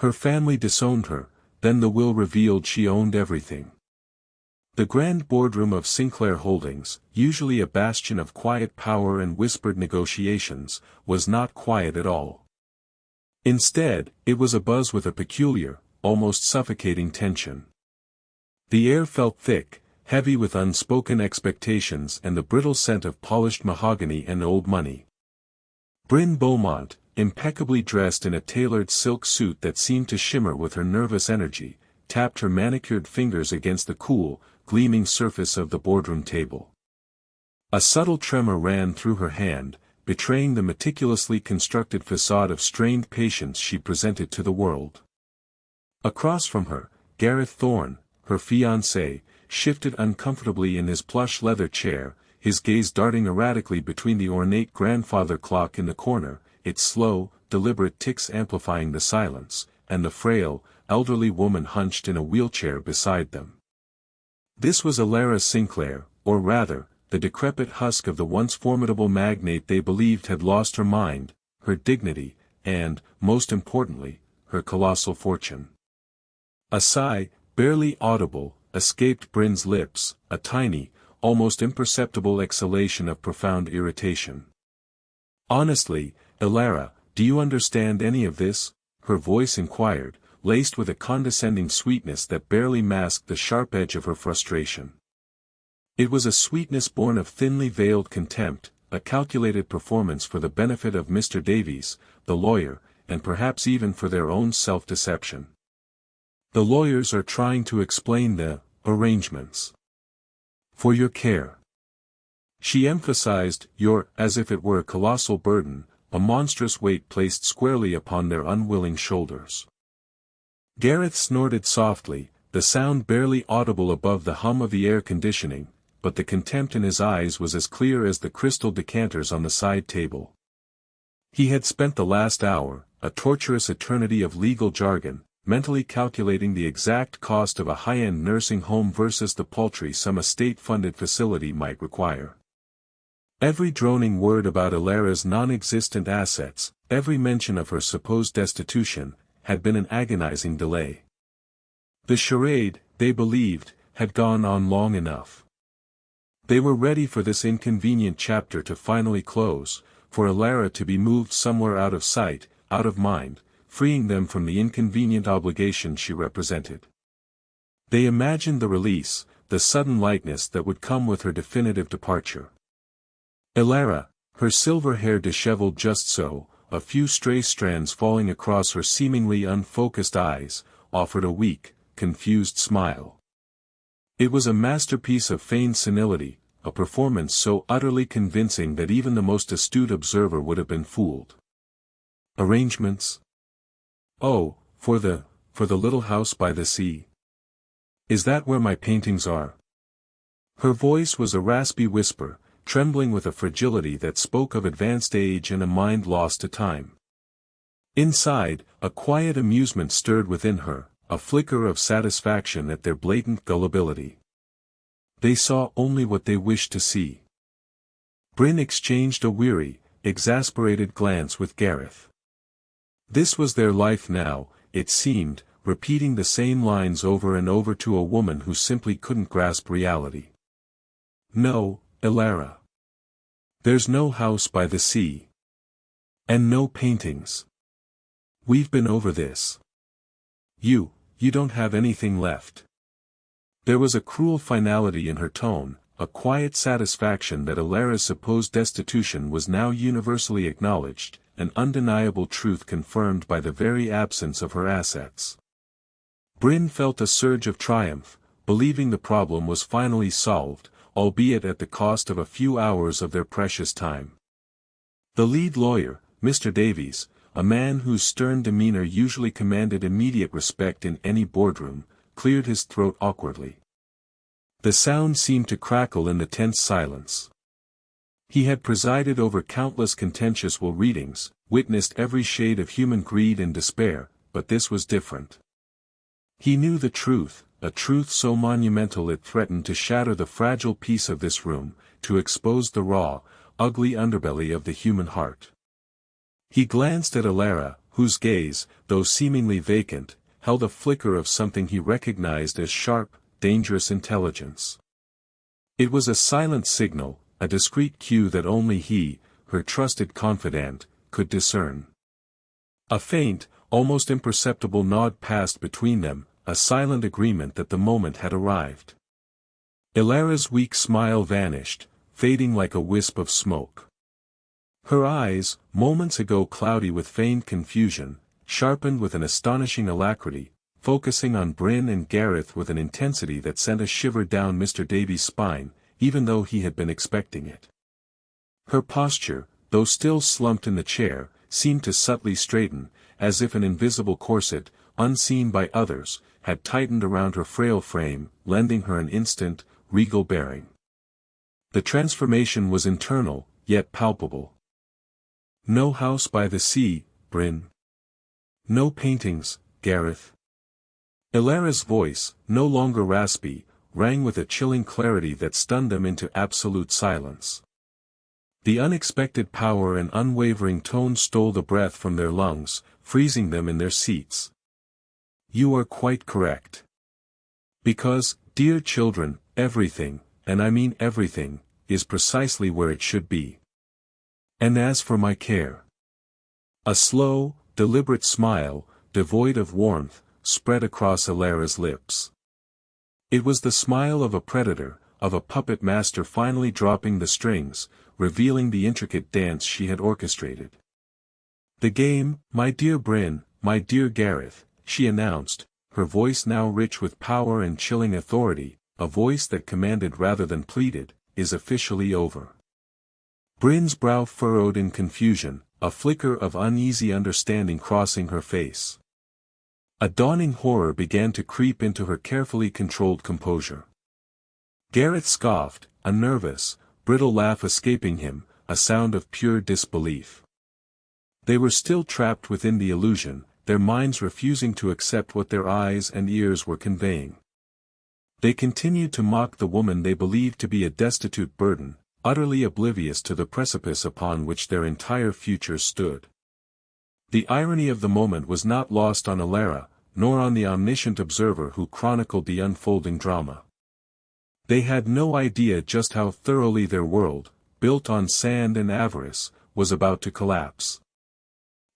Her family disowned her, then the will revealed she owned everything. The grand boardroom of Sinclair Holdings, usually a bastion of quiet power and whispered negotiations, was not quiet at all. Instead, it was abuzz with a peculiar, almost suffocating tension. The air felt thick, heavy with unspoken expectations and the brittle scent of polished mahogany and old money. Bryn Beaumont, impeccably dressed in a tailored silk suit that seemed to shimmer with her nervous energy, tapped her manicured fingers against the cool, gleaming surface of the boardroom table. A subtle tremor ran through her hand, betraying the meticulously constructed facade of strained patience she presented to the world. Across from her, Gareth Thorne, her fiancé, shifted uncomfortably in his plush leather chair, his gaze darting erratically between the ornate grandfather clock in the corner, its slow, deliberate ticks amplifying the silence, and the frail, elderly woman hunched in a wheelchair beside them. This was Alara Sinclair, or rather, the decrepit husk of the once formidable magnate they believed had lost her mind, her dignity, and, most importantly, her colossal fortune. A sigh, barely audible, escaped Bryn's lips, a tiny, almost imperceptible exhalation of profound irritation. "Honestly, Alara, do you understand any of this?" her voice inquired, laced with a condescending sweetness that barely masked the sharp edge of her frustration. It was a sweetness born of thinly veiled contempt, a calculated performance for the benefit of Mr. Davies, the lawyer, and perhaps even for their own self-deception. "The lawyers are trying to explain the arrangements. For your care." She emphasized your as if it were a colossal burden, a monstrous weight placed squarely upon their unwilling shoulders. Gareth snorted softly, the sound barely audible above the hum of the air conditioning, but the contempt in his eyes was as clear as the crystal decanters on the side table. He had spent the last hour, a torturous eternity of legal jargon, mentally calculating the exact cost of a high-end nursing home versus the paltry sum a state-funded facility might require. Every droning word about Alara's non-existent assets, every mention of her supposed destitution, had been an agonizing delay. The charade, they believed, had gone on long enough. They were ready for this inconvenient chapter to finally close, for Alara to be moved somewhere out of sight, out of mind, freeing them from the inconvenient obligation she represented. They imagined the release, the sudden lightness that would come with her definitive departure. Alara, her silver hair disheveled just so, a few stray strands falling across her seemingly unfocused eyes, offered a weak, confused smile. It was a masterpiece of feigned senility, a performance so utterly convincing that even the most astute observer would have been fooled. "Arrangements? Oh, for the little house by the sea. Is that where my paintings are?" Her voice was a raspy whisper, trembling with a fragility that spoke of advanced age and a mind lost to time. Inside, a quiet amusement stirred within her, a flicker of satisfaction at their blatant gullibility. They saw only what they wished to see. Bryn exchanged a weary, exasperated glance with Gareth. This was their life now, it seemed, repeating the same lines over and over to a woman who simply couldn't grasp reality. "No, Alara. There's no house by the sea. And no paintings. We've been over this. You don't have anything left." There was a cruel finality in her tone, a quiet satisfaction that Alara's supposed destitution was now universally acknowledged, an undeniable truth confirmed by the very absence of her assets. Bryn felt a surge of triumph, believing the problem was finally solved, albeit at the cost of a few hours of their precious time. The lead lawyer, Mr. Davies, a man whose stern demeanor usually commanded immediate respect in any boardroom, cleared his throat awkwardly. The sound seemed to crackle in the tense silence. He had presided over countless contentious will readings, witnessed every shade of human greed and despair, but this was different. He knew the truth, a truth so monumental it threatened to shatter the fragile peace of this room, to expose the raw, ugly underbelly of the human heart. He glanced at Alara, whose gaze, though seemingly vacant, held a flicker of something he recognized as sharp, dangerous intelligence. It was a silent signal, a discreet cue that only he, her trusted confidant, could discern. A faint, almost imperceptible nod passed between them, a silent agreement that the moment had arrived. Ilara's weak smile vanished, fading like a wisp of smoke. Her eyes, moments ago cloudy with feigned confusion, sharpened with an astonishing alacrity, focusing on Bryn and Gareth with an intensity that sent a shiver down Mr. Davy's spine, even though he had been expecting it. Her posture, though still slumped in the chair, seemed to subtly straighten, as if an invisible corset, unseen by others, had tightened around her frail frame, lending her an instant, regal bearing. The transformation was internal, yet palpable. No house by the sea, Bryn. No paintings, Gareth. Ilara's voice, no longer raspy, rang with a chilling clarity that stunned them into absolute silence. The unexpected power and unwavering tone stole the breath from their lungs, freezing them in their seats. You are quite correct. Because, dear children, everything, and I mean everything, is precisely where it should be. And as for my care. A slow, deliberate smile, devoid of warmth, spread across Ilara's lips. It was the smile of a predator, of a puppet master finally dropping the strings, revealing the intricate dance she had orchestrated. The game, my dear Bryn, my dear Gareth, she announced, her voice now rich with power and chilling authority, a voice that commanded rather than pleaded, is officially over. Bryn's brow furrowed in confusion, a flicker of uneasy understanding crossing her face. A dawning horror began to creep into her carefully controlled composure. Gareth scoffed, a nervous, brittle laugh escaping him, a sound of pure disbelief. They were still trapped within the illusion, their minds refusing to accept what their eyes and ears were conveying. They continued to mock the woman they believed to be a destitute burden, utterly oblivious to the precipice upon which their entire future stood. The irony of the moment was not lost on Ilara, nor on the omniscient observer who chronicled the unfolding drama. They had no idea just how thoroughly their world, built on sand and avarice, was about to collapse.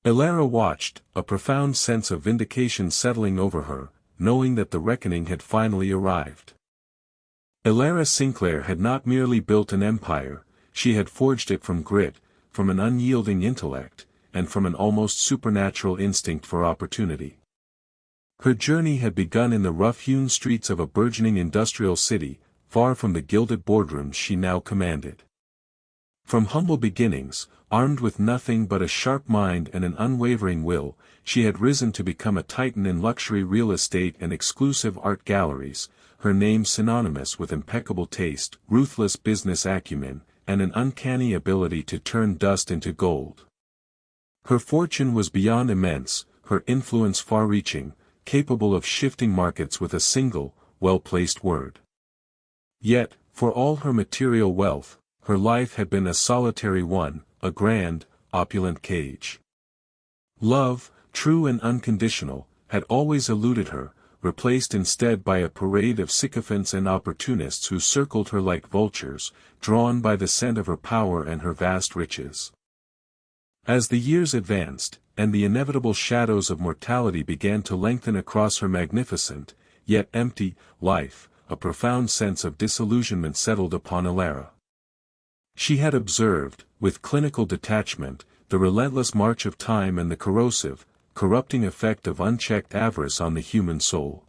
Ilara watched, a profound sense of vindication settling over her, knowing that the reckoning had finally arrived. Ilara Sinclair had not merely built an empire, she had forged it from grit, from an unyielding intellect, and from an almost supernatural instinct for opportunity. Her journey had begun in the rough-hewn streets of a burgeoning industrial city, far from the gilded boardrooms she now commanded. From humble beginnings, armed with nothing but a sharp mind and an unwavering will, she had risen to become a titan in luxury real estate and exclusive art galleries, her name synonymous with impeccable taste, ruthless business acumen, and an uncanny ability to turn dust into gold. Her fortune was beyond immense, her influence far-reaching, capable of shifting markets with a single, well-placed word. Yet, for all her material wealth, her life had been a solitary one, a grand, opulent cage. Love, true and unconditional, had always eluded her, replaced instead by a parade of sycophants and opportunists who circled her like vultures, drawn by the scent of her power and her vast riches. As the years advanced, and the inevitable shadows of mortality began to lengthen across her magnificent, yet empty, life, a profound sense of disillusionment settled upon Ilara. She had observed, with clinical detachment, the relentless march of time and the corrosive, corrupting effect of unchecked avarice on the human soul.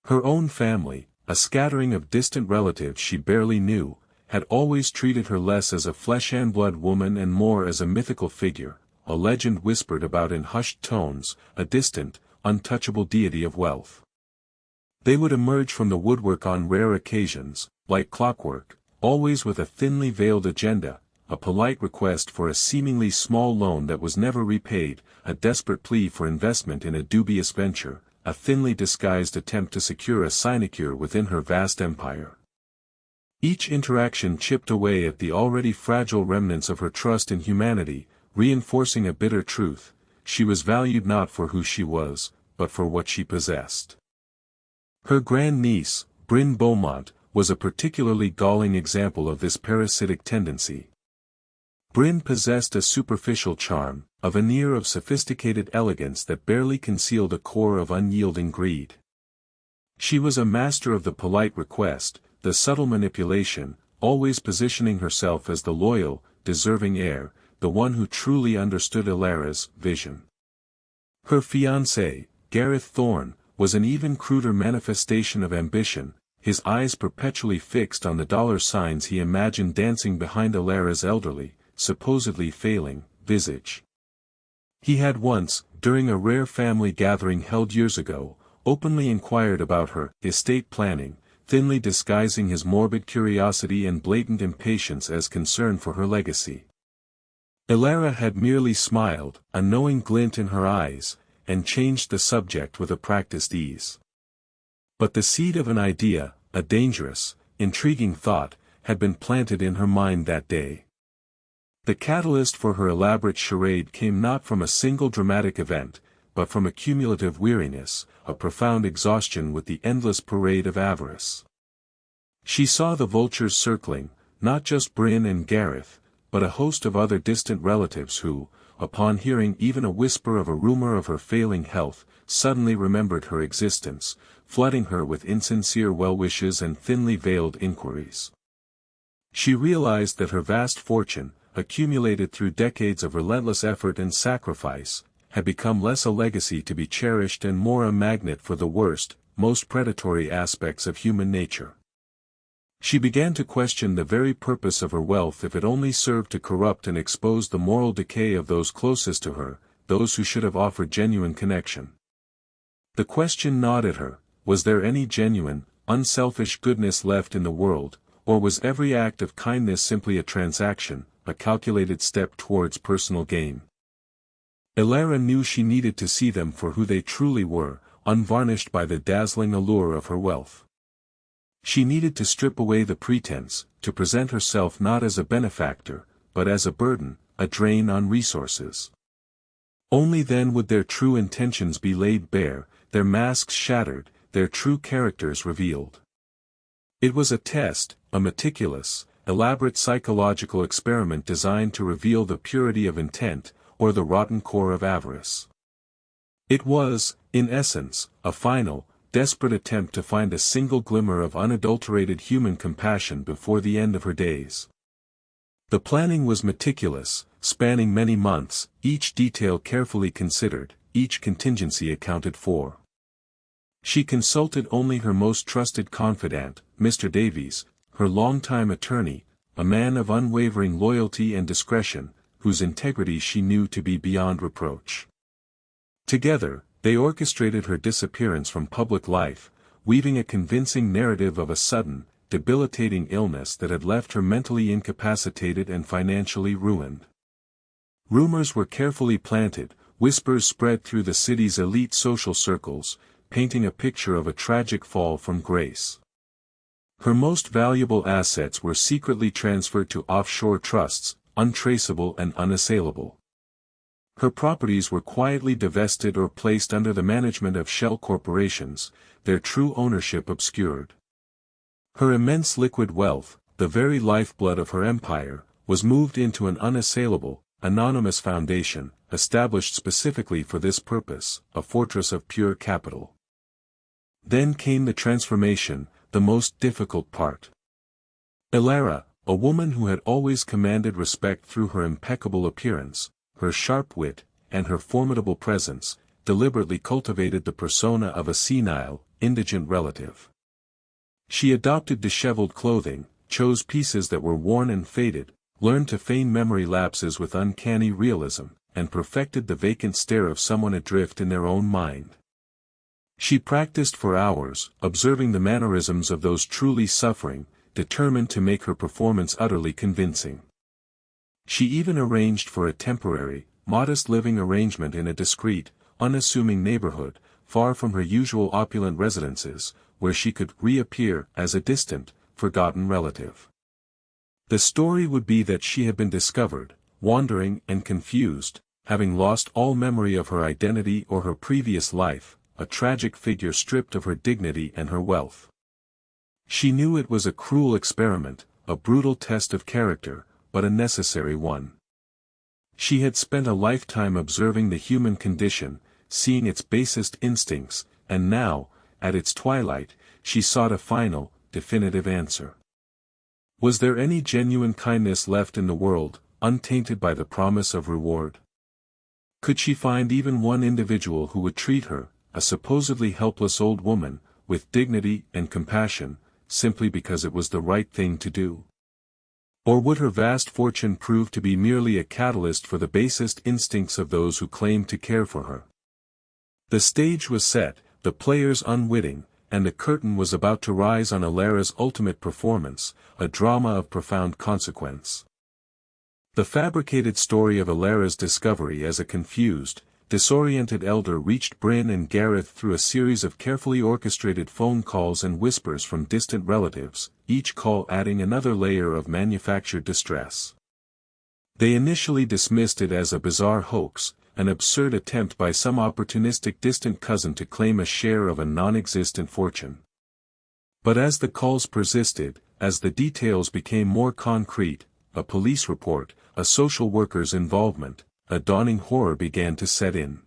Her own family, a scattering of distant relatives she barely knew, had always treated her less as a flesh-and-blood woman and more as a mythical figure, a legend whispered about in hushed tones, a distant, untouchable deity of wealth. They would emerge from the woodwork on rare occasions, like clockwork, always with a thinly veiled agenda, a polite request for a seemingly small loan that was never repaid, a desperate plea for investment in a dubious venture, a thinly disguised attempt to secure a sinecure within her vast empire. Each interaction chipped away at the already fragile remnants of her trust in humanity, reinforcing a bitter truth: she was valued not for who she was, but for what she possessed. Her grandniece, Bryn Beaumont, was a particularly galling example of this parasitic tendency. Bryn possessed a superficial charm, a veneer of sophisticated elegance that barely concealed a core of unyielding greed. She was a master of the polite request, the subtle manipulation, always positioning herself as the loyal, deserving heir, the one who truly understood Elara's vision. Her fiancé, Gareth Thorne, was an even cruder manifestation of ambition, his eyes perpetually fixed on the dollar signs he imagined dancing behind Elara's elderly, supposedly failing, visage. He had once, during a rare family gathering held years ago, openly inquired about her estate planning, thinly disguising his morbid curiosity and blatant impatience as concern for her legacy. Elara had merely smiled, a knowing glint in her eyes, and changed the subject with a practiced ease. But the seed of an idea, a dangerous, intriguing thought, had been planted in her mind that day. The catalyst for her elaborate charade came not from a single dramatic event, but from a cumulative weariness, a profound exhaustion with the endless parade of avarice. She saw the vultures circling, not just Bryn and Gareth, but a host of other distant relatives who, upon hearing even a whisper of a rumor of her failing health, suddenly remembered her existence, flooding her with insincere well-wishes and thinly veiled inquiries. She realized that her vast fortune, accumulated through decades of relentless effort and sacrifice, had become less a legacy to be cherished and more a magnet for the worst, most predatory aspects of human nature. She began to question the very purpose of her wealth if it only served to corrupt and expose the moral decay of those closest to her, those who should have offered genuine connection. The question gnawed at her: was there any genuine, unselfish goodness left in the world, or was every act of kindness simply a transaction, a calculated step towards personal gain? Elara knew she needed to see them for who they truly were, unvarnished by the dazzling allure of her wealth. She needed to strip away the pretense, to present herself not as a benefactor, but as a burden, a drain on resources. Only then would their true intentions be laid bare, their masks shattered, their true characters revealed. It was a test, a meticulous, elaborate psychological experiment designed to reveal the purity of intent, or the rotten core of avarice. It was, in essence, a final, desperate attempt to find a single glimmer of unadulterated human compassion before the end of her days. The planning was meticulous, spanning many months, each detail carefully considered, each contingency accounted for. She consulted only her most trusted confidant, Mr. Davies, her longtime attorney, a man of unwavering loyalty and discretion, whose integrity she knew to be beyond reproach. Together, they orchestrated her disappearance from public life, weaving a convincing narrative of a sudden, debilitating illness that had left her mentally incapacitated and financially ruined. Rumors were carefully planted, whispers spread through the city's elite social circles, painting a picture of a tragic fall from grace. Her most valuable assets were secretly transferred to offshore trusts, untraceable and unassailable. Her properties were quietly divested or placed under the management of shell corporations, their true ownership obscured. Her immense liquid wealth, the very lifeblood of her empire, was moved into an unassailable, anonymous foundation, established specifically for this purpose, a fortress of pure capital. Then came the transformation, the most difficult part. Elara, a woman who had always commanded respect through her impeccable appearance, her sharp wit, and her formidable presence, deliberately cultivated the persona of a senile, indigent relative. She adopted disheveled clothing, chose pieces that were worn and faded, learned to feign memory lapses with uncanny realism, and perfected the vacant stare of someone adrift in their own mind. She practiced for hours, observing the mannerisms of those truly suffering, determined to make her performance utterly convincing. She even arranged for a temporary, modest living arrangement in a discreet, unassuming neighborhood, far from her usual opulent residences, where she could reappear as a distant, forgotten relative. The story would be that she had been discovered, wandering and confused, having lost all memory of her identity or her previous life, a tragic figure stripped of her dignity and her wealth. She knew it was a cruel experiment, a brutal test of character, but a necessary one. She had spent a lifetime observing the human condition, seeing its basest instincts, and now, at its twilight, she sought a final, definitive answer. Was there any genuine kindness left in the world, untainted by the promise of reward? Could she find even one individual who would treat her, a supposedly helpless old woman, with dignity and compassion, simply because it was the right thing to do? Or would her vast fortune prove to be merely a catalyst for the basest instincts of those who claimed to care for her? The stage was set, the players unwitting, and the curtain was about to rise on Alara's ultimate performance, a drama of profound consequence. The fabricated story of Alara's discovery as a confused, disoriented elder reached Bryn and Gareth through a series of carefully orchestrated phone calls and whispers from distant relatives, each call adding another layer of manufactured distress. They initially dismissed it as a bizarre hoax, an absurd attempt by some opportunistic distant cousin to claim a share of a non-existent fortune. But as the calls persisted, as the details became more concrete, a police report, a social worker's involvement, a dawning horror began to set in.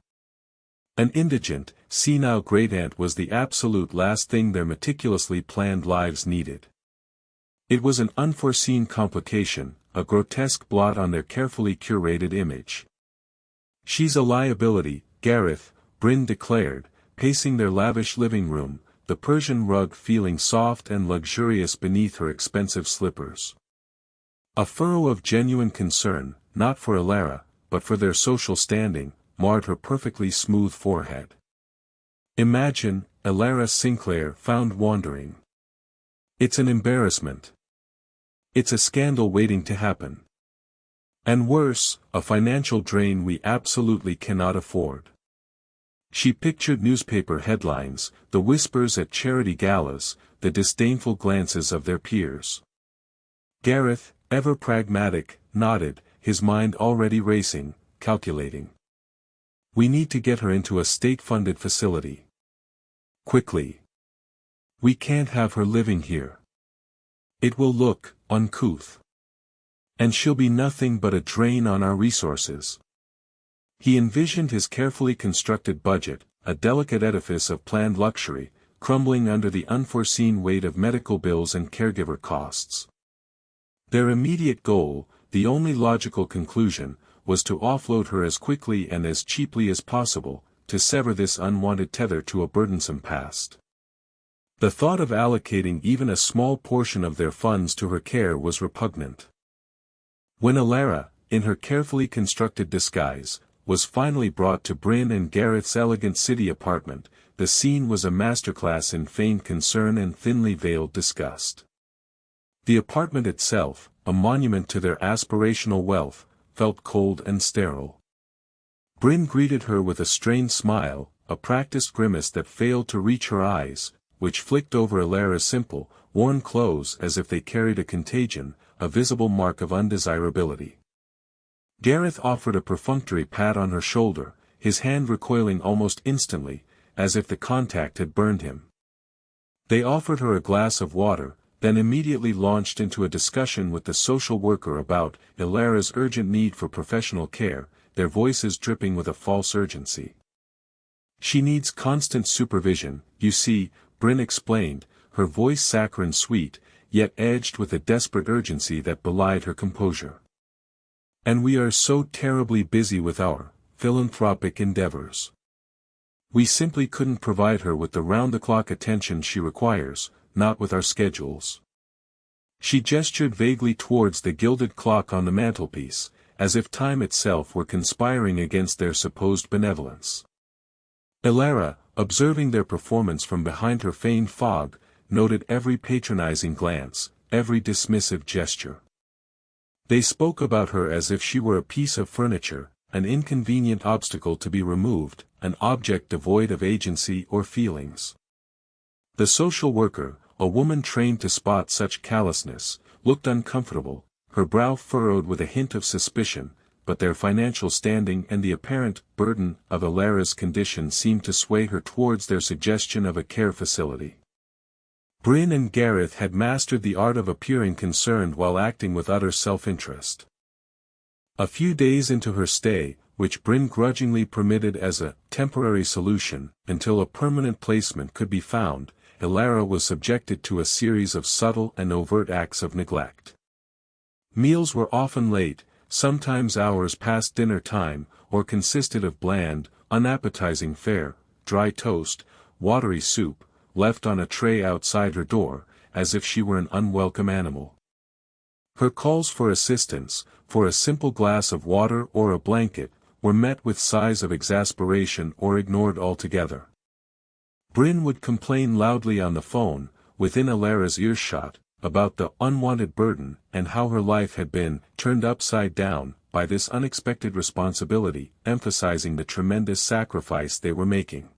An indigent, senile great-aunt was the absolute last thing their meticulously planned lives needed. It was an unforeseen complication, a grotesque blot on their carefully curated image. "She's a liability," Gareth, Bryn declared, pacing their lavish living room, the Persian rug feeling soft and luxurious beneath her expensive slippers. A furrow of genuine concern, not for Alara, but for their social standing, marred her perfectly smooth forehead. "Imagine, Alara Sinclair found wandering. It's an embarrassment. It's a scandal waiting to happen. And worse, a financial drain we absolutely cannot afford." She pictured newspaper headlines, the whispers at charity galas, the disdainful glances of their peers. Gareth, ever pragmatic, nodded, his mind already racing, calculating. "We need to get her into a state-funded facility. Quickly. We can't have her living here. It will look uncouth. And she'll be nothing but a drain on our resources." He envisioned his carefully constructed budget, a delicate edifice of planned luxury, crumbling under the unforeseen weight of medical bills and caregiver costs. Their immediate goal, the only logical conclusion, was to offload her as quickly and as cheaply as possible, to sever this unwanted tether to a burdensome past. The thought of allocating even a small portion of their funds to her care was repugnant. When Alara, in her carefully constructed disguise, was finally brought to Bryn and Gareth's elegant city apartment, the scene was a masterclass in feigned concern and thinly veiled disgust. The apartment itself, a monument to their aspirational wealth, felt cold and sterile. Bryn greeted her with a strained smile, a practiced grimace that failed to reach her eyes, which flicked over Alara's simple, worn clothes as if they carried a contagion, a visible mark of undesirability. Gareth offered a perfunctory pat on her shoulder, his hand recoiling almost instantly, as if the contact had burned him. They offered her a glass of water, then immediately launched into a discussion with the social worker about Alara's urgent need for professional care, their voices dripping with a false urgency. "She needs constant supervision, you see," Bryn explained, her voice saccharine sweet, yet edged with a desperate urgency that belied her composure. "And we are so terribly busy with our philanthropic endeavors. We simply couldn't provide her with the round-the-clock attention she requires, not with our schedules." She gestured vaguely towards the gilded clock on the mantelpiece, as if time itself were conspiring against their supposed benevolence. Alara, observing their performance from behind her feigned fog, noted every patronizing glance, every dismissive gesture. They spoke about her as if she were a piece of furniture, an inconvenient obstacle to be removed, an object devoid of agency or feelings. The social worker, a woman trained to spot such callousness, looked uncomfortable, her brow furrowed with a hint of suspicion, but their financial standing and the apparent burden of Alara's condition seemed to sway her towards their suggestion of a care facility. Bryn and Gareth had mastered the art of appearing concerned while acting with utter self-interest. A few days into her stay, which Bryn grudgingly permitted as a temporary solution, until a permanent placement could be found, Alara was subjected to a series of subtle and overt acts of neglect. Meals were often late, sometimes hours past dinner time, or consisted of bland, unappetizing fare, dry toast, watery soup, left on a tray outside her door, as if she were an unwelcome animal. Her calls for assistance, for a simple glass of water or a blanket, were met with sighs of exasperation or ignored altogether. Bryn would complain loudly on the phone, within Alara's earshot, about the unwanted burden and how her life had been turned upside down by this unexpected responsibility, emphasizing the tremendous sacrifice they were making.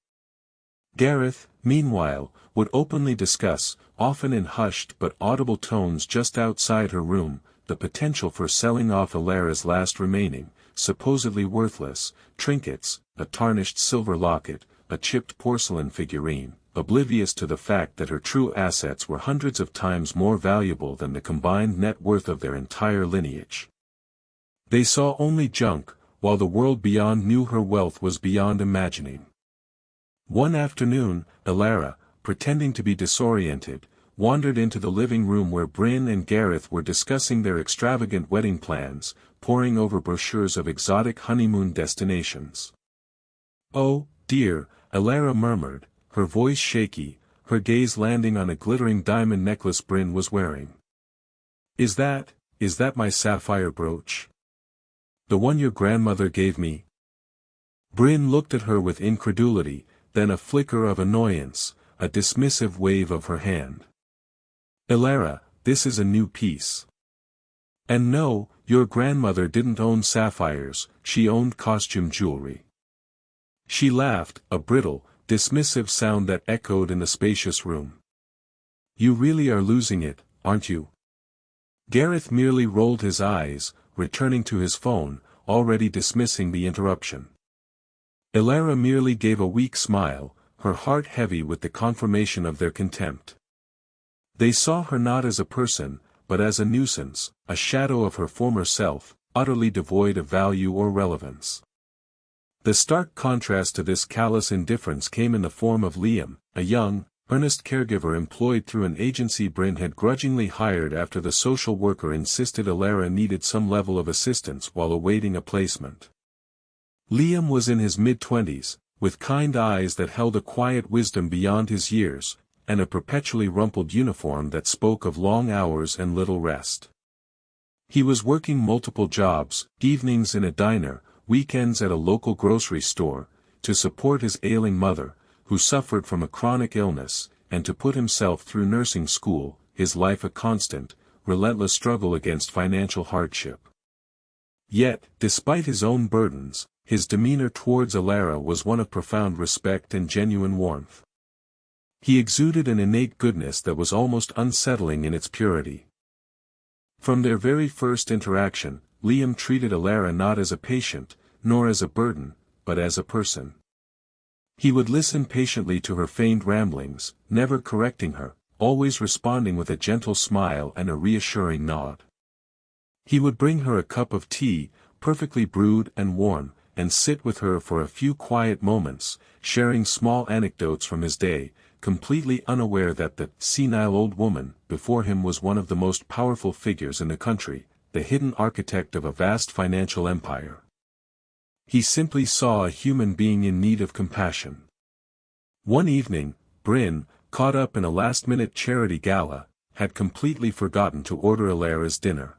Gareth, meanwhile, would openly discuss, often in hushed but audible tones just outside her room, the potential for selling off Alara's last remaining, supposedly worthless, trinkets, a tarnished silver locket, a chipped porcelain figurine, oblivious to the fact that her true assets were hundreds of times more valuable than the combined net worth of their entire lineage. They saw only junk, while the world beyond knew her wealth was beyond imagining. One afternoon, Alara, pretending to be disoriented, wandered into the living room where Bryn and Gareth were discussing their extravagant wedding plans, poring over brochures of exotic honeymoon destinations. "Oh, dear," Alara murmured, her voice shaky, her gaze landing on a glittering diamond necklace Bryn was wearing. Is that my sapphire brooch? The one your grandmother gave me?" Bryn looked at her with incredulity, then a flicker of annoyance, a dismissive wave of her hand. "Alara, this is a new piece. And no, your grandmother didn't own sapphires, she owned costume jewelry." She laughed, a brittle, dismissive sound that echoed in the spacious room. "You really are losing it, aren't you?" Gareth merely rolled his eyes, returning to his phone, already dismissing the interruption. Alara merely gave a weak smile, her heart heavy with the confirmation of their contempt. They saw her not as a person, but as a nuisance, a shadow of her former self, utterly devoid of value or relevance. The stark contrast to this callous indifference came in the form of Liam, a young, earnest caregiver employed through an agency Bryn had grudgingly hired after the social worker insisted Alara needed some level of assistance while awaiting a placement. Liam was in his mid-20s, with kind eyes that held a quiet wisdom beyond his years, and a perpetually rumpled uniform that spoke of long hours and little rest. He was working multiple jobs, evenings in a diner, weekends at a local grocery store, to support his ailing mother, who suffered from a chronic illness, and to put himself through nursing school, his life a constant, relentless struggle against financial hardship. Yet, despite his own burdens, his demeanor towards Alara was one of profound respect and genuine warmth. He exuded an innate goodness that was almost unsettling in its purity. From their very first interaction, Liam treated Alara not as a patient, nor as a burden, but as a person. He would listen patiently to her feigned ramblings, never correcting her, always responding with a gentle smile and a reassuring nod. He would bring her a cup of tea, perfectly brewed and warm, and sit with her for a few quiet moments, sharing small anecdotes from his day, completely unaware that the senile old woman before him was one of the most powerful figures in the country, the hidden architect of a vast financial empire. He simply saw a human being in need of compassion. One evening, Bryn, caught up in a last-minute charity gala, had completely forgotten to order Alara's dinner.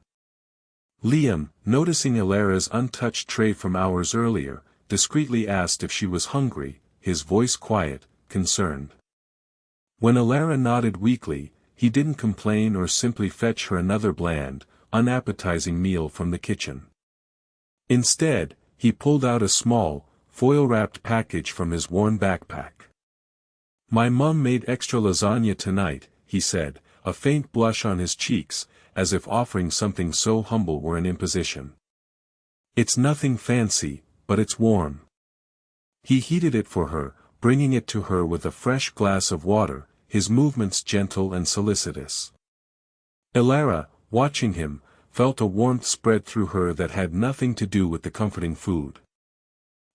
Liam, noticing Alara's untouched tray from hours earlier, discreetly asked if she was hungry, his voice quiet, concerned. When Alara nodded weakly, he didn't complain or simply fetch her another bland, unappetizing meal from the kitchen. Instead, he pulled out a small, foil-wrapped package from his worn backpack. "My mum made extra lasagna tonight," he said, a faint blush on his cheeks, as if offering something so humble were an imposition. It's nothing fancy, but it's warm. He heated it for her, bringing it to her with a fresh glass of water, his movements gentle and solicitous. Elara, watching him, felt a warmth spread through her that had nothing to do with the comforting food.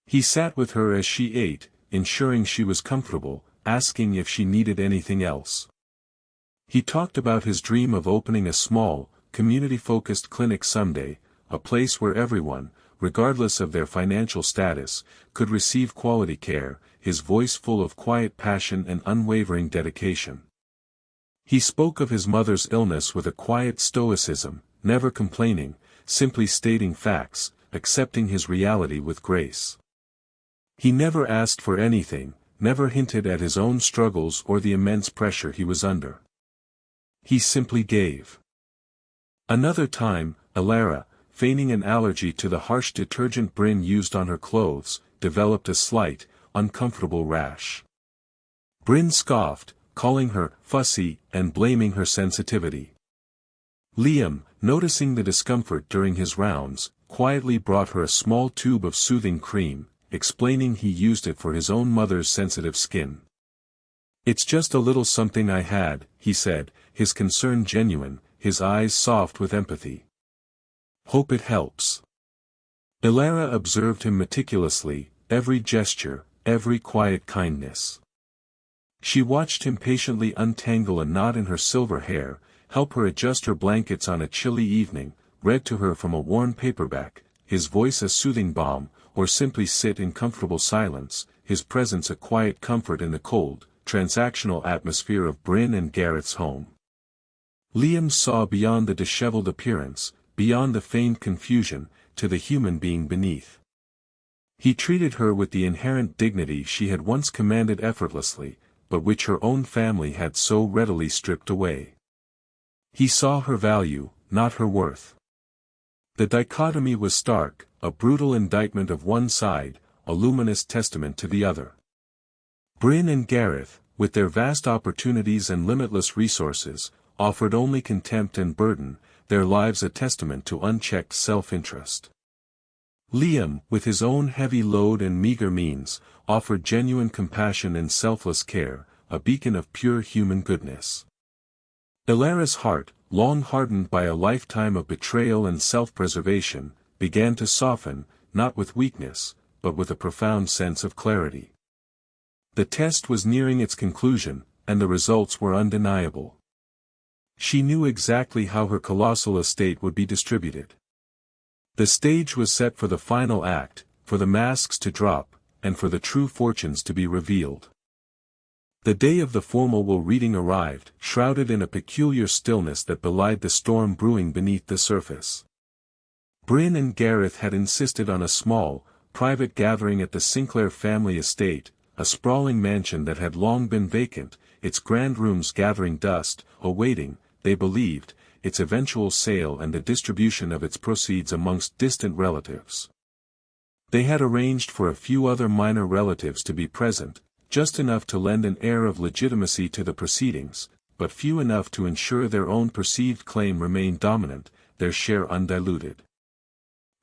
He sat with her as she ate, ensuring she was comfortable, asking if she needed anything else. He talked about his dream of opening a small, community-focused clinic someday, a place where everyone, regardless of their financial status, could receive quality care, his voice full of quiet passion and unwavering dedication. He spoke of his mother's illness with a quiet stoicism, never complaining, simply stating facts, accepting his reality with grace. He never asked for anything, never hinted at his own struggles or the immense pressure he was under. He simply gave. Another time, Elara, feigning an allergy to the harsh detergent Bryn used on her clothes, developed a slight, uncomfortable rash. Bryn scoffed, calling her fussy and blaming her sensitivity. Liam, noticing the discomfort during his rounds, quietly brought her a small tube of soothing cream, explaining he used it for his own mother's sensitive skin. "It's just a little something I had," he said, his concern genuine, his eyes soft with empathy. "Hope it helps." Elara observed him meticulously, every gesture, every quiet kindness. She watched him patiently untangle a knot in her silver hair, help her adjust her blankets on a chilly evening, read to her from a worn paperback, his voice a soothing balm, or simply sit in comfortable silence, his presence a quiet comfort in the cold, transactional atmosphere of Bryn and Gareth's home. Liam saw beyond the disheveled appearance, beyond the feigned confusion, to the human being beneath. He treated her with the inherent dignity she had once commanded effortlessly, but which her own family had so readily stripped away. He saw her value, not her worth. The dichotomy was stark, a brutal indictment of one side, a luminous testament to the other. Bryn and Gareth, with their vast opportunities and limitless resources, offered only contempt and burden, their lives a testament to unchecked self-interest. Liam, with his own heavy load and meager means, offered genuine compassion and selfless care, a beacon of pure human goodness. Elara's heart, long hardened by a lifetime of betrayal and self-preservation, began to soften, not with weakness, but with a profound sense of clarity. The test was nearing its conclusion, and the results were undeniable. She knew exactly how her colossal estate would be distributed. The stage was set for the final act, for the masks to drop, and for the true fortunes to be revealed. The day of the formal will reading arrived, shrouded in a peculiar stillness that belied the storm brewing beneath the surface. Bryn and Gareth had insisted on a small, private gathering at the Sinclair family estate, a sprawling mansion that had long been vacant, its grand rooms gathering dust, awaiting, they believed, its eventual sale and the distribution of its proceeds amongst distant relatives. They had arranged for a few other minor relatives to be present, just enough to lend an air of legitimacy to the proceedings, but few enough to ensure their own perceived claim remained dominant, their share undiluted.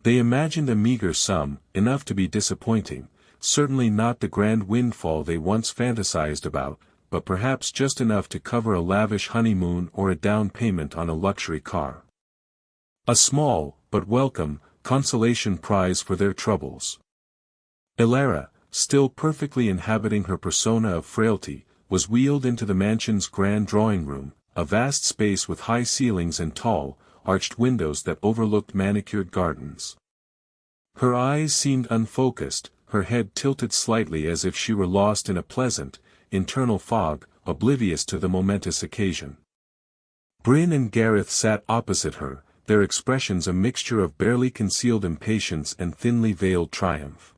They imagined a meager sum, enough to be disappointing, certainly not the grand windfall they once fantasized about, but perhaps just enough to cover a lavish honeymoon or a down payment on a luxury car. A small, but welcome, consolation prize for their troubles. Elara, still perfectly inhabiting her persona of frailty, was wheeled into the mansion's grand drawing room, a vast space with high ceilings and tall, arched windows that overlooked manicured gardens. Her eyes seemed unfocused, her head tilted slightly as if she were lost in a pleasant, internal fog, oblivious to the momentous occasion. Bryn and Gareth sat opposite her, their expressions a mixture of barely concealed impatience and thinly veiled triumph.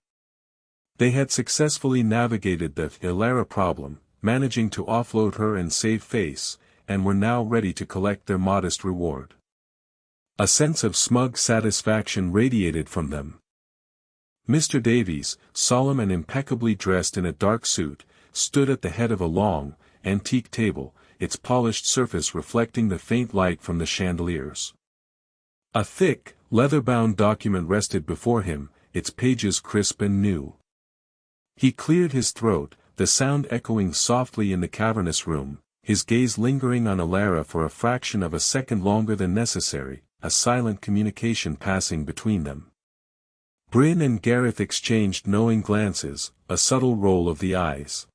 They had successfully navigated the Elara problem, managing to offload her and save face, and were now ready to collect their modest reward. A sense of smug satisfaction radiated from them. Mr. Davies, solemn and impeccably dressed in a dark suit, stood at the head of a long, antique table, its polished surface reflecting the faint light from the chandeliers. A thick, leather-bound document rested before him, its pages crisp and new. He cleared his throat, the sound echoing softly in the cavernous room, his gaze lingering on Alara for a fraction of a second longer than necessary, a silent communication passing between them. Bryn and Gareth exchanged knowing glances, a subtle roll of the eyes.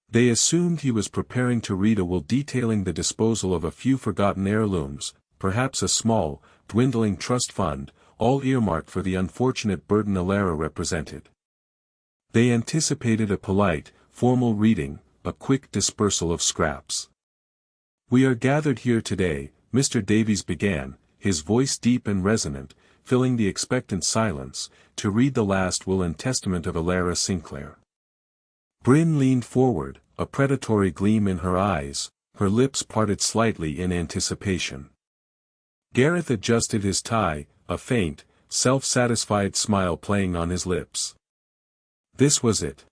They assumed he was preparing to read a will detailing the disposal of a few forgotten heirlooms, perhaps a small, dwindling trust fund, all earmarked for the unfortunate burden Alara represented. They anticipated a polite, formal reading, a quick dispersal of scraps. "We are gathered here today," Mr. Davies began, his voice deep and resonant, filling the expectant silence, "to read the last will and testament of Alara Sinclair." Bryn leaned forward, a predatory gleam in her eyes, her lips parted slightly in anticipation. Gareth adjusted his tie, a faint, self-satisfied smile playing on his lips. This was it.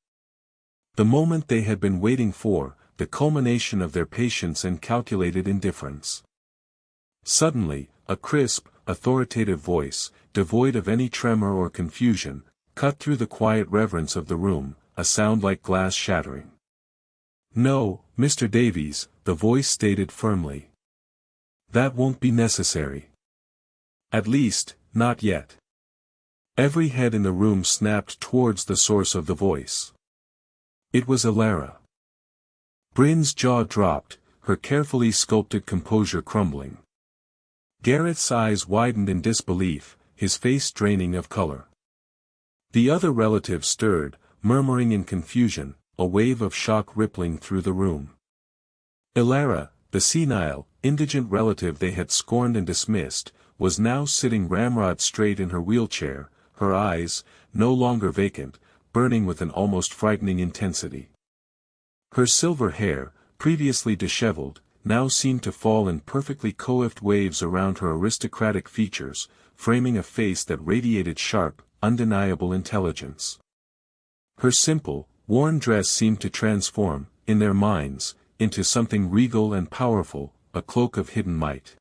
The moment they had been waiting for, the culmination of their patience and calculated indifference. Suddenly, a crisp, authoritative voice, devoid of any tremor or confusion, cut through the quiet reverence of the room, a sound like glass shattering. "No, Mr. Davies," the voice stated firmly. "That won't be necessary. At least, not yet." Every head in the room snapped towards the source of the voice. It was Alara. Bryn's jaw dropped, her carefully sculpted composure crumbling. Gareth's eyes widened in disbelief, his face draining of color. The other relatives stirred, murmuring in confusion, a wave of shock rippling through the room. Alara, the senile, indigent relative they had scorned and dismissed, was now sitting ramrod straight in her wheelchair, her eyes, no longer vacant, burning with an almost frightening intensity. Her silver hair, previously disheveled, now seemed to fall in perfectly coiffed waves around her aristocratic features, framing a face that radiated sharp, undeniable intelligence. Her simple, worn dress seemed to transform, in their minds, into something regal and powerful, a cloak of hidden might.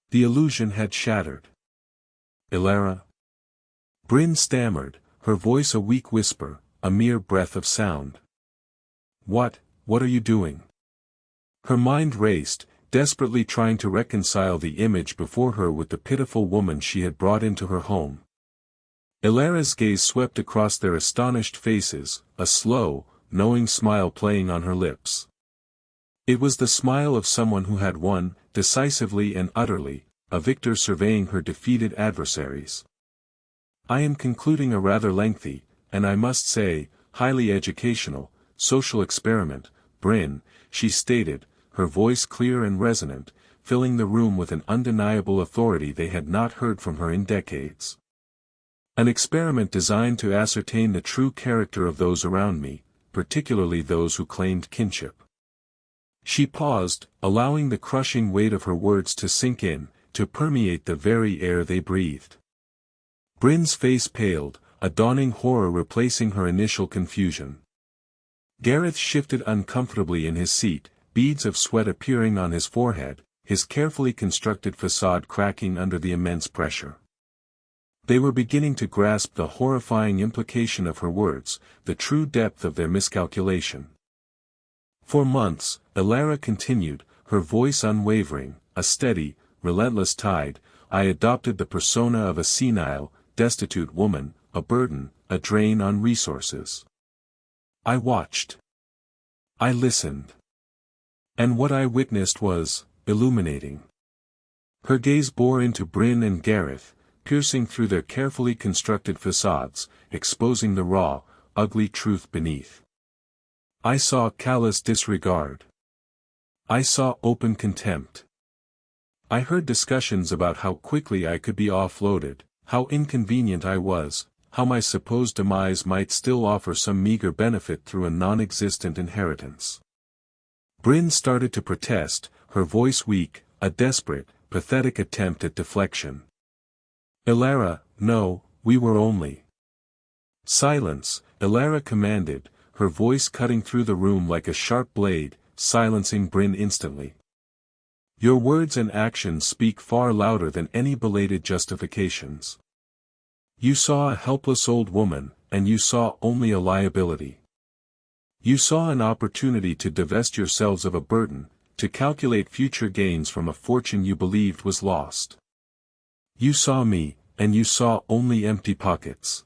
The illusion had shattered. "Alara?" Bryn stammered, her voice a weak whisper, a mere breath of sound. What are you doing?" Her mind raced, desperately trying to reconcile the image before her with the pitiful woman she had brought into her home. Alara's gaze swept across their astonished faces, a slow, knowing smile playing on her lips. It was the smile of someone who had won, decisively and utterly, a victor surveying her defeated adversaries. "I am concluding a rather lengthy, and I must say, highly educational, social experiment, Bryn," she stated, her voice clear and resonant, filling the room with an undeniable authority they had not heard from her in decades. "An experiment designed to ascertain the true character of those around me, particularly those who claimed kinship." She paused, allowing the crushing weight of her words to sink in, to permeate the very air they breathed. Bryn's face paled, a dawning horror replacing her initial confusion. Gareth shifted uncomfortably in his seat, beads of sweat appearing on his forehead, his carefully constructed facade cracking under the immense pressure. They were beginning to grasp the horrifying implication of her words, the true depth of their miscalculation. "For months," Alara continued, her voice unwavering, a steady, relentless tide, "I adopted the persona of a senile, destitute woman, a burden, a drain on resources. I watched. I listened. And what I witnessed was illuminating." Her gaze bore into Bryn and Gareth, piercing through their carefully constructed facades, exposing the raw, ugly truth beneath. "I saw callous disregard. I saw open contempt. I heard discussions about how quickly I could be offloaded, how inconvenient I was, how my supposed demise might still offer some meager benefit through a non-existent inheritance." Bryn started to protest, her voice weak, a desperate, pathetic attempt at deflection. "Alara, no, we were only—" "Silence," Alara commanded, her voice cutting through the room like a sharp blade, silencing Bryn instantly. Your words and actions speak far louder than any belated justifications. You saw a helpless old woman, and you saw only a liability. You saw an opportunity to divest yourselves of a burden, to calculate future gains from a fortune you believed was lost. You saw me, and you saw only empty pockets.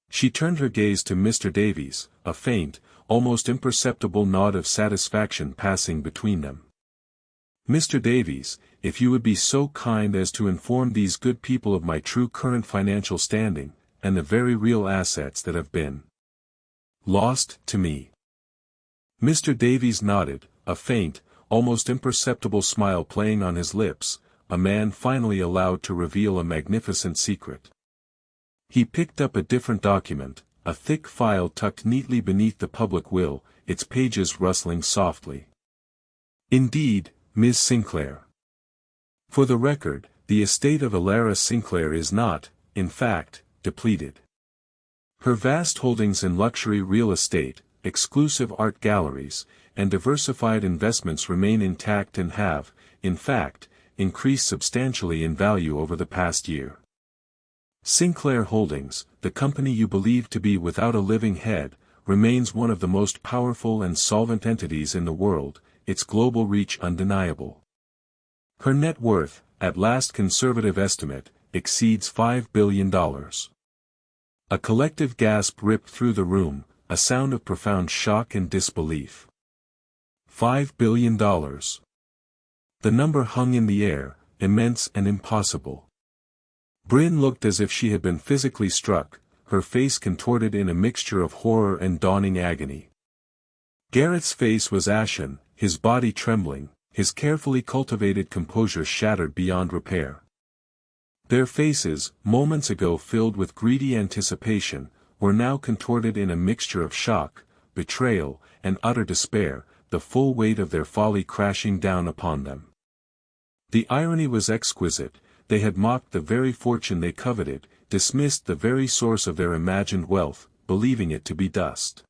She turned her gaze to Mr. Davies, a faint, almost imperceptible nod of satisfaction passing between them. Mr. Davies, if you would be so kind as to inform these good people of my true current financial standing, and the very real assets that have been lost to me. Mr. Davies nodded, a faint, almost imperceptible smile playing on his lips, a man finally allowed to reveal a magnificent secret. He picked up a different document, a thick file tucked neatly beneath the public will, its pages rustling softly. Indeed, Ms. Sinclair. For the record, the estate of Elara Sinclair is not, in fact, depleted. Her vast holdings in luxury real estate, exclusive art galleries, and diversified investments remain intact and have, in fact, increased substantially in value over the past year. Sinclair Holdings, the company you believe to be without a living head, remains one of the most powerful and solvent entities in the world, its global reach undeniable. Her net worth, at last conservative estimate, exceeds $5 billion. A collective gasp ripped through the room, a sound of profound shock and disbelief. $5 billion. The number hung in the air, immense and impossible. Bryn looked as if she had been physically struck, her face contorted in a mixture of horror and dawning agony. Gareth's face was ashen, his body trembling, his carefully cultivated composure shattered beyond repair. Their faces, moments ago filled with greedy anticipation, were now contorted in a mixture of shock, betrayal, and utter despair, the full weight of their folly crashing down upon them. The irony was exquisite. They had mocked the very fortune they coveted, dismissed the very source of their imagined wealth, believing it to be dust.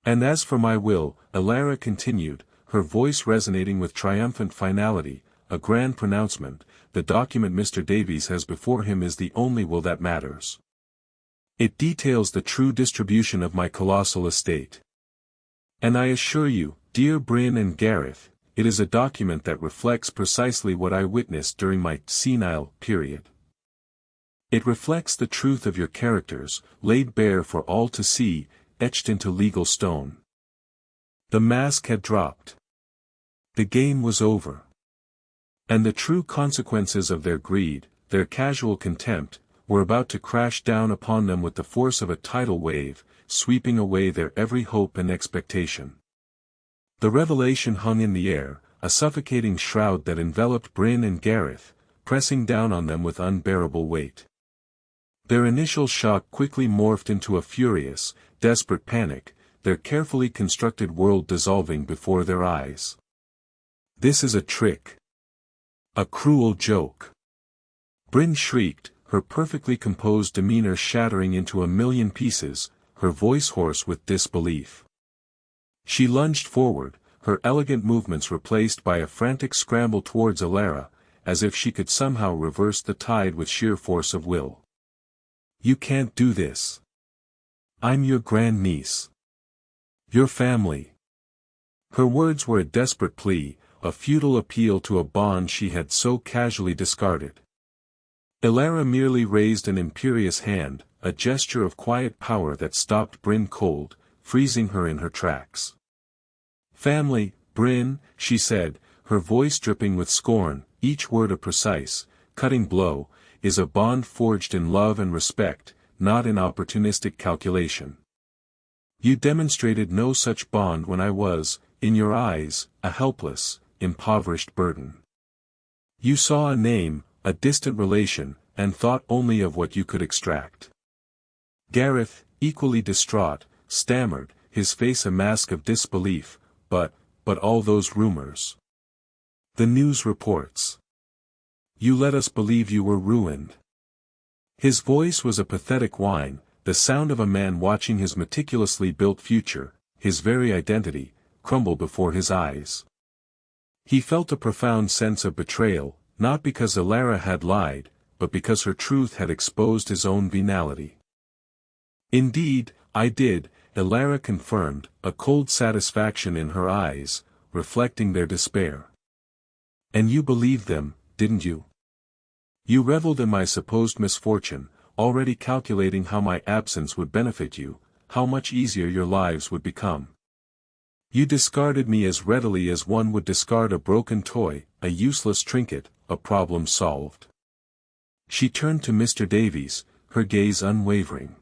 And as for my will, Elara continued, her voice resonating with triumphant finality, a grand pronouncement, the document Mr. Davies has before him is the only will that matters. It details the true distribution of my colossal estate. And I assure you, dear Bryn and Gareth, it is a document that reflects precisely what I witnessed during my senile period. It reflects the truth of your characters, laid bare for all to see, etched into legal stone. The mask had dropped. The game was over. And the true consequences of their greed, their casual contempt, were about to crash down upon them with the force of a tidal wave, sweeping away their every hope and expectation. The revelation hung in the air, a suffocating shroud that enveloped Bryn and Gareth, pressing down on them with unbearable weight. Their initial shock quickly morphed into a furious, desperate panic, their carefully constructed world dissolving before their eyes. This is a trick. A cruel joke. Bryn shrieked, her perfectly composed demeanor shattering into a million pieces, her voice hoarse with disbelief. She lunged forward, her elegant movements replaced by a frantic scramble towards Elara, as if she could somehow reverse the tide with sheer force of will. You can't do this. I'm your grandniece. Your family. Her words were a desperate plea, a futile appeal to a bond she had so casually discarded. Elara merely raised an imperious hand, a gesture of quiet power that stopped Bryn cold, freezing her in her tracks. Family, Bryn, she said, her voice dripping with scorn, each word a precise, cutting blow, is a bond forged in love and respect, not in opportunistic calculation. You demonstrated no such bond when I was, in your eyes, a helpless, impoverished burden. You saw a name, a distant relation, and thought only of what you could extract. Gareth, equally distraught, stammered, his face a mask of disbelief, but all those rumors. The news reports. You let us believe you were ruined. His voice was a pathetic whine, the sound of a man watching his meticulously built future, his very identity, crumble before his eyes. He felt a profound sense of betrayal, not because Elara had lied, but because her truth had exposed his own venality. "Indeed, I did," Elara confirmed, a cold satisfaction in her eyes, reflecting their despair. "And you believed them, didn't you? You reveled in my supposed misfortune, already calculating how my absence would benefit you, how much easier your lives would become. You discarded me as readily as one would discard a broken toy, a useless trinket, a problem solved." She turned to Mr. Davies, her gaze unwavering.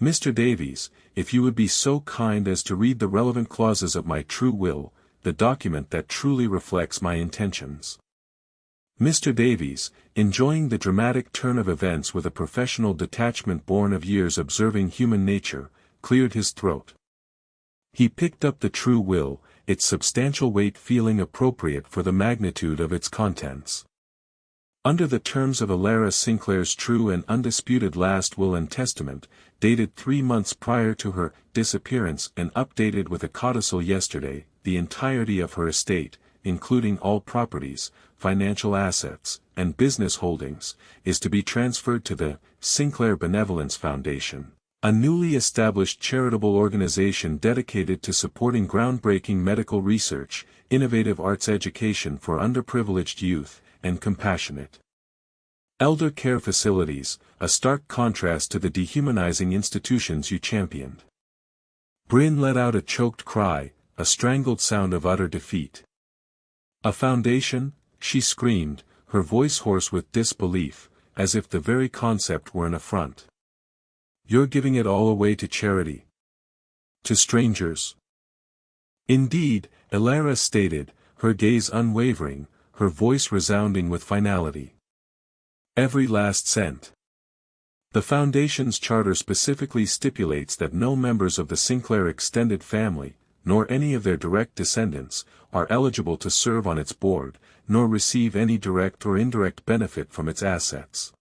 "Mr. Davies, if you would be so kind as to read the relevant clauses of my true will, the document that truly reflects my intentions." Mr. Davies, enjoying the dramatic turn of events with a professional detachment born of years observing human nature, cleared his throat. He picked up the true will, its substantial weight feeling appropriate for the magnitude of its contents. Under the terms of Elara Sinclair's true and undisputed last will and testament, dated 3 months prior to her disappearance and updated with a codicil yesterday, the entirety of her estate, including all properties, financial assets, and business holdings, is to be transferred to the Sinclair Benevolence Foundation, a newly established charitable organization dedicated to supporting groundbreaking medical research, innovative arts education for underprivileged youth, and compassionate elder care facilities, a stark contrast to the dehumanizing institutions you championed. Bryn let out a choked cry, a strangled sound of utter defeat. "A foundation?" she screamed, her voice hoarse with disbelief, as if the very concept were an affront. "You're giving it all away to charity? To strangers?" "Indeed," Elara stated, her gaze unwavering, her voice resounding with finality. "Every last cent. The Foundation's charter specifically stipulates that no members of the Sinclair extended family, nor any of their direct descendants, are eligible to serve on its board, nor receive any direct or indirect benefit from its assets.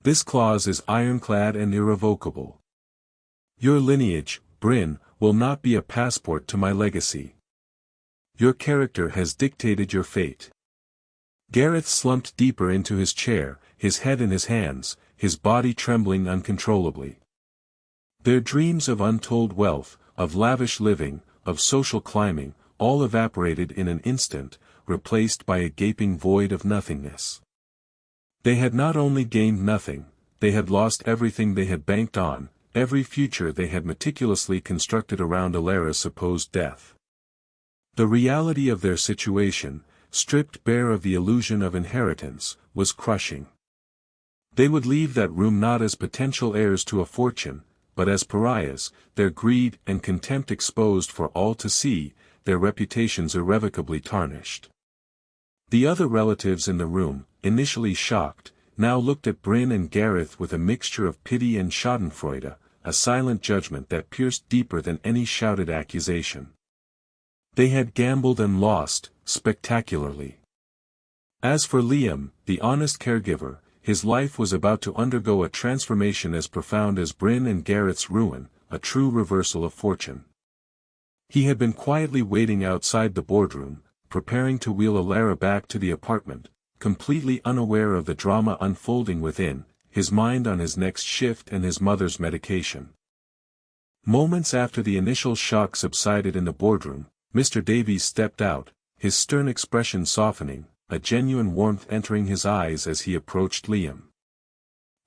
This clause is ironclad and irrevocable. Your lineage, Bryn, will not be a passport to my legacy. Your character has dictated your fate." Gareth slumped deeper into his chair, his head in his hands, his body trembling uncontrollably. Their dreams of untold wealth, of lavish living, of social climbing, all evaporated in an instant, replaced by a gaping void of nothingness. They had not only gained nothing, they had lost everything they had banked on, every future they had meticulously constructed around Elara's supposed death. The reality of their situation, stripped bare of the illusion of inheritance, was crushing. They would leave that room not as potential heirs to a fortune, but as pariahs, their greed and contempt exposed for all to see, their reputations irrevocably tarnished. The other relatives in the room, initially shocked, now looked at Bryn and Gareth with a mixture of pity and schadenfreude, a silent judgment that pierced deeper than any shouted accusation. They had gambled and lost, spectacularly. As for Liam, the honest caregiver, his life was about to undergo a transformation as profound as Bryn and Gareth's ruin, a true reversal of fortune. He had been quietly waiting outside the boardroom, preparing to wheel Elara back to the apartment, completely unaware of the drama unfolding within, his mind on his next shift and his mother's medication. Moments after the initial shock subsided in the boardroom, Mr. Davies stepped out, his stern expression softening, a genuine warmth entering his eyes as he approached Liam.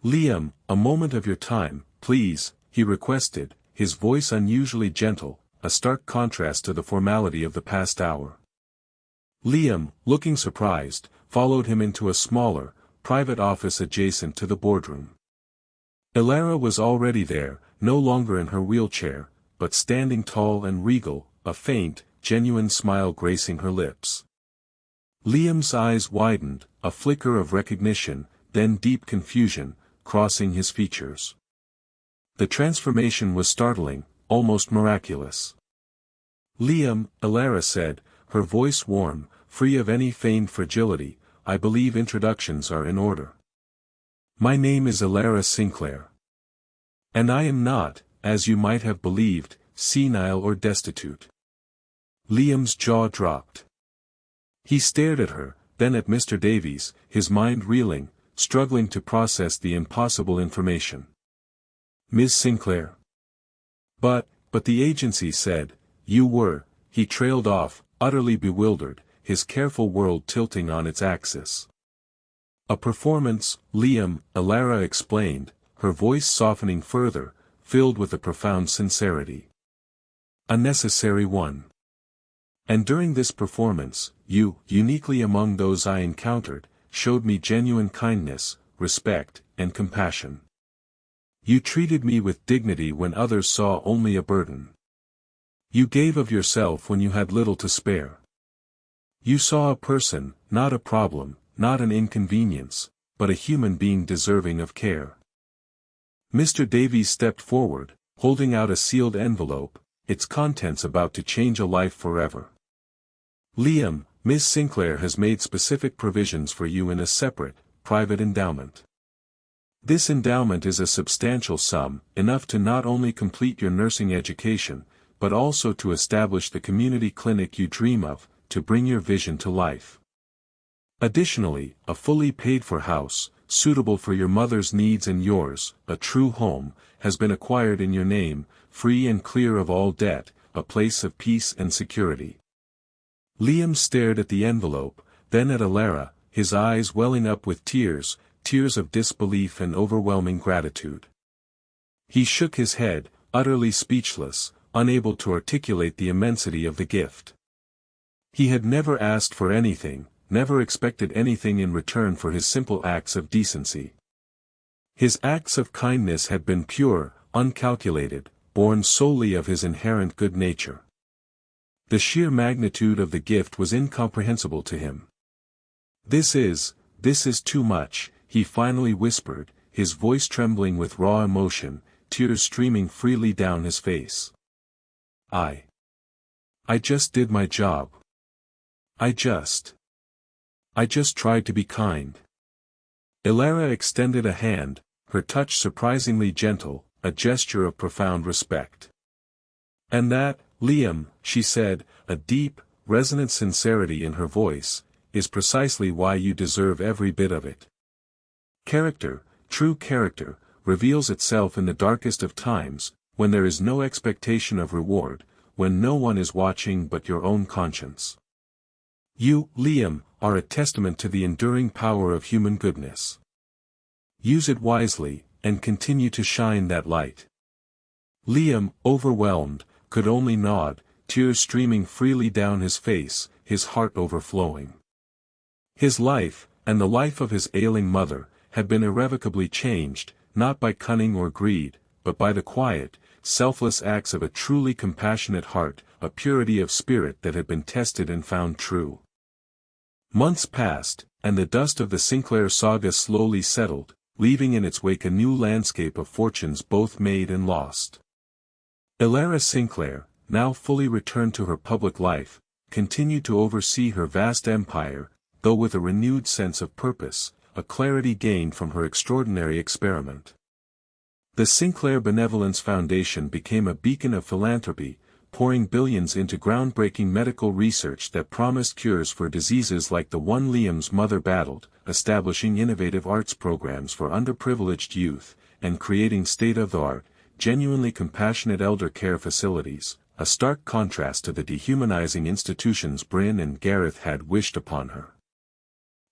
"Liam, a moment of your time, please," he requested, his voice unusually gentle, a stark contrast to the formality of the past hour. Liam, looking surprised, followed him into a smaller, private office adjacent to the boardroom. Elara was already there, no longer in her wheelchair, but standing tall and regal, a faint, genuine smile gracing her lips. Liam's eyes widened, a flicker of recognition, then deep confusion, crossing his features. The transformation was startling, almost miraculous. "Liam," Elara said, her voice warm, free of any feigned fragility, "I believe introductions are in order. My name is Elara Sinclair. And I am not, as you might have believed, senile or destitute." Liam's jaw dropped. He stared at her, then at Mr. Davies, his mind reeling, struggling to process the impossible information. Ms. Sinclair. But the agency said, you were, he trailed off, utterly bewildered, his careful world tilting on its axis. A performance, Liam, Elara explained, her voice softening further, filled with a profound sincerity. A necessary one. And during this performance, you, uniquely among those I encountered, showed me genuine kindness, respect, and compassion. You treated me with dignity when others saw only a burden. You gave of yourself when you had little to spare. You saw a person, not a problem, not an inconvenience, but a human being deserving of care. Mr. Davies stepped forward, holding out a sealed envelope, its contents about to change a life forever. Liam, Ms. Sinclair has made specific provisions for you in a separate, private endowment. This endowment is a substantial sum, enough to not only complete your nursing education, but also to establish the community clinic you dream of, to bring your vision to life. Additionally, a fully paid-for house, suitable for your mother's needs and yours, a true home, has been acquired in your name, free and clear of all debt, a place of peace and security. Liam stared at the envelope, then at Elara, his eyes welling up with tears of disbelief and overwhelming gratitude. He shook his head, utterly speechless, unable to articulate the immensity of the gift. He had never asked for anything, never expected anything in return for his simple acts of decency. His acts of kindness had been pure, uncalculated, born solely of his inherent good nature. The sheer magnitude of the gift was incomprehensible to him. This is too much, he finally whispered, his voice trembling with raw emotion, tears streaming freely down his face. I just did my job. I just tried to be kind. Elara extended a hand, her touch surprisingly gentle, a gesture of profound respect. And that, Liam, she said, a deep, resonant sincerity in her voice, is precisely why you deserve every bit of it. Character, true character, reveals itself in the darkest of times, when there is no expectation of reward, when no one is watching but your own conscience. You, Liam, are a testament to the enduring power of human goodness. Use it wisely, and continue to shine that light. Liam, overwhelmed, could only nod, tears streaming freely down his face, his heart overflowing. His life, and the life of his ailing mother, had been irrevocably changed, not by cunning or greed, but by the quiet, selfless acts of a truly compassionate heart, a purity of spirit that had been tested and found true. Months passed, and the dust of the Sinclair saga slowly settled, leaving in its wake a new landscape of fortunes both made and lost. Elara Sinclair, now fully returned to her public life, continued to oversee her vast empire, though with a renewed sense of purpose, a clarity gained from her extraordinary experiment. The Sinclair Benevolence Foundation became a beacon of philanthropy, pouring billions into groundbreaking medical research that promised cures for diseases like the one Liam's mother battled, establishing innovative arts programs for underprivileged youth, and creating state-of-the-art, genuinely compassionate elder care facilities, a stark contrast to the dehumanizing institutions Bryn and Gareth had wished upon her.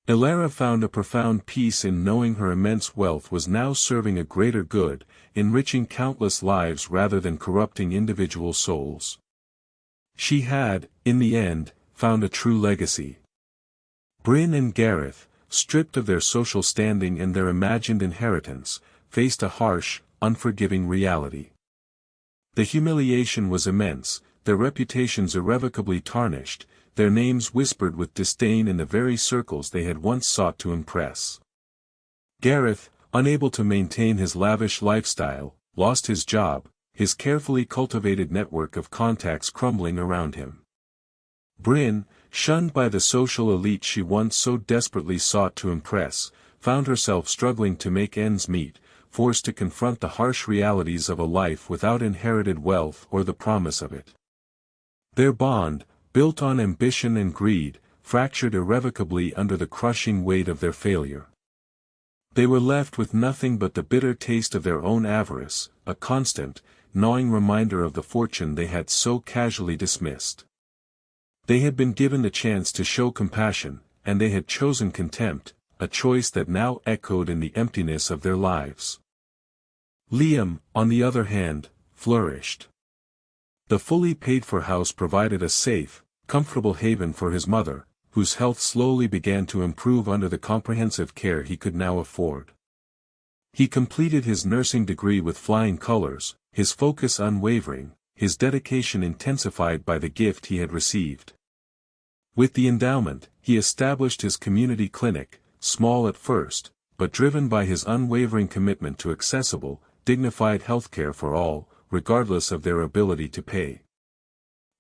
Elara found a profound peace in knowing her immense wealth was now serving a greater good, enriching countless lives rather than corrupting individual souls. She had, in the end, found a true legacy. Bryn and Gareth, stripped of their social standing and their imagined inheritance, faced a harsh, unforgiving reality. The humiliation was immense, their reputations irrevocably tarnished, their names whispered with disdain in the very circles they had once sought to impress. Gareth, unable to maintain his lavish lifestyle, lost his job, his carefully cultivated network of contacts crumbling around him. Bryn, shunned by the social elite she once so desperately sought to impress, found herself struggling to make ends meet, forced to confront the harsh realities of a life without inherited wealth or the promise of it. Their bond, built on ambition and greed, fractured irrevocably under the crushing weight of their failure. They were left with nothing but the bitter taste of their own avarice, a constant, gnawing reminder of the fortune they had so casually dismissed. They had been given the chance to show compassion, and they had chosen contempt, a choice that now echoed in the emptiness of their lives. Liam, on the other hand, flourished. The fully paid-for house provided a safe, comfortable haven for his mother, whose health slowly began to improve under the comprehensive care he could now afford. He completed his nursing degree with flying colors, his focus unwavering, his dedication intensified by the gift he had received. With the endowment, he established his community clinic, small at first, but driven by his unwavering commitment to accessible, dignified healthcare for all, regardless of their ability to pay.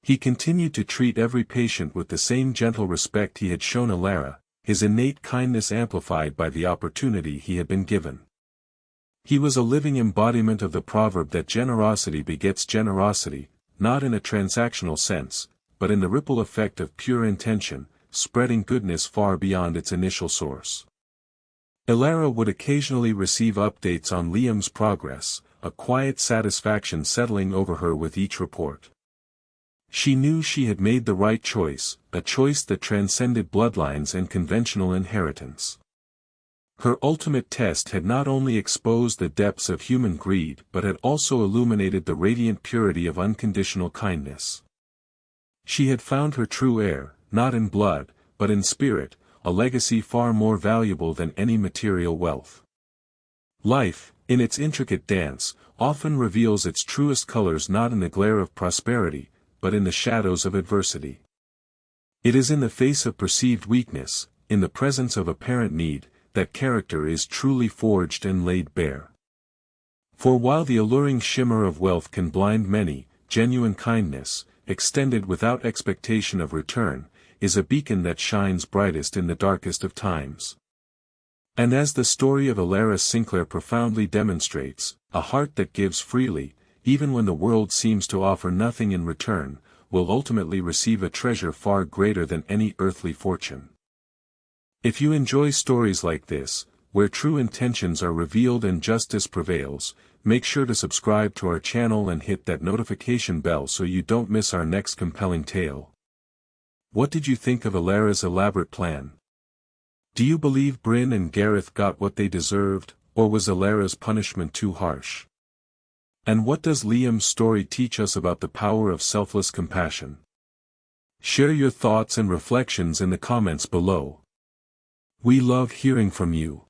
He continued to treat every patient with the same gentle respect he had shown Alara, his innate kindness amplified by the opportunity he had been given. He was a living embodiment of the proverb that generosity begets generosity, not in a transactional sense, but in the ripple effect of pure intention, spreading goodness far beyond its initial source. Alara would occasionally receive updates on Liam's progress, a quiet satisfaction settling over her with each report. She knew she had made the right choice, a choice that transcended bloodlines and conventional inheritance. Her ultimate test had not only exposed the depths of human greed but had also illuminated the radiant purity of unconditional kindness. She had found her true heir, not in blood, but in spirit, a legacy far more valuable than any material wealth. Life, in its intricate dance, often reveals its truest colors not in the glare of prosperity, but in the shadows of adversity. It is in the face of perceived weakness, in the presence of apparent need, that character is truly forged and laid bare. For while the alluring shimmer of wealth can blind many, genuine kindness, extended without expectation of return, is a beacon that shines brightest in the darkest of times. And as the story of Alara Sinclair profoundly demonstrates, a heart that gives freely, even when the world seems to offer nothing in return, will ultimately receive a treasure far greater than any earthly fortune. If you enjoy stories like this, where true intentions are revealed and justice prevails, make sure to subscribe to our channel and hit that notification bell so you don't miss our next compelling tale. What did you think of Alara's elaborate plan? Do you believe Bryn and Gareth got what they deserved, or was Alara's punishment too harsh? And what does Liam's story teach us about the power of selfless compassion? Share your thoughts and reflections in the comments below. We love hearing from you.